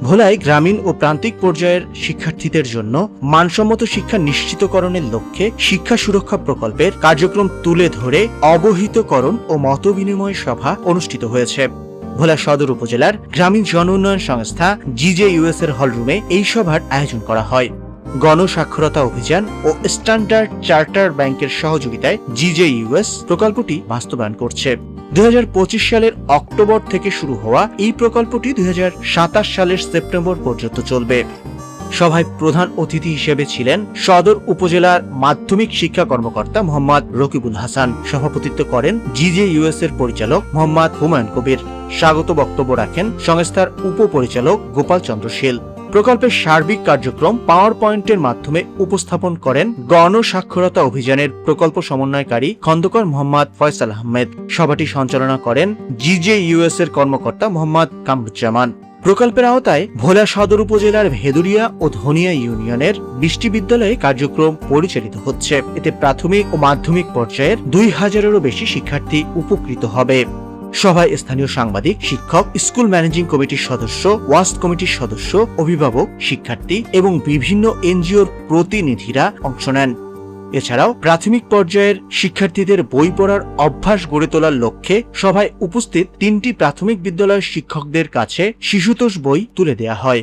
ভোলায় গ্রামীণ ও প্রান্তিক পর্যায়ের শিক্ষার্থীদের জন্য মানসম্মত শিক্ষা নিশ্চিতকরণের লক্ষ্যে শিক্ষা সুরক্ষা প্রকল্পের কার্যক্রম তুলে ধরে অবহিতকরণ ও মতবিনিময় সভা অনুষ্ঠিত হয়েছে। ভোলা সদর উপজেলার গ্রামীণ জন উন্নয়ন সংস্থা GJUS এর হলরুমে এই সভার আয়োজন করা হয়। গণসাক্ষরতা অভিযান ও স্ট্যান্ডার্ড চার্টার ব্যাংকের সহযোগিতায় GJUS প্রকল্পটি বাস্তবায়ন করছে। 2025 সালের অক্টোবর থেকে শুরু হওয়া এই প্রকল্পটি 2027 সালের সেপ্টেম্বর পর্যন্ত চলবে। সভায় প্রধান অতিথি হিসেবে ছিলেন সদর উপজেলার মাধ্যমিক শিক্ষা কর্মকর্তা মোহাম্মদ রকিবুল হাসান। সভাপতিত্ব করেন GJUS এর পরিচালক মোহাম্মদ হুমায়ুন কবির। স্বাগত বক্তব্য রাখেন সংস্থার উপপরিচালক গোপাল চন্দ্র শীল। প্রকল্পের সার্বিক কার্যক্রম পাওয়ার পয়েন্টের মাধ্যমে উপস্থাপন করেন গণসাক্ষরতা অভিযানের প্রকল্প সমন্বয়কারী খন্দকার মোহাম্মদ ফয়সাল আহমেদ। সভাটি সঞ্চালনা করেন GJUS এর কর্মকর্তা মোহাম্মদ কামরুজ্জামান। প্রকল্পের আওতায় ভোলা সদর উপজেলার ভেদুরিয়া ও ধনিয়া ইউনিয়নের 20টি বিদ্যালয়ে কার্যক্রম পরিচালিত হচ্ছে। এতে প্রাথমিক ও মাধ্যমিক পর্যায়ের 2000-এরও বেশি শিক্ষার্থী উপকৃত হবে। সভায় স্থানীয় সাংবাদিক, শিক্ষক, স্কুল ম্যানেজিং কমিটির সদস্য, ওয়াস্ট কমিটির সদস্য, অভিভাবক, শিক্ষার্থী এবং বিভিন্ন NGOর প্রতিনিধিরা অংশ নেন। এছাড়াও প্রাথমিক পর্যায়ের শিক্ষার্থীদের বই পড়ার অভ্যাস গড়ে তোলার লক্ষ্যে সভায় উপস্থিত 3টি প্রাথমিক বিদ্যালয়ের শিক্ষকদের কাছে শিশুতোষ বই তুলে দেওয়া হয়।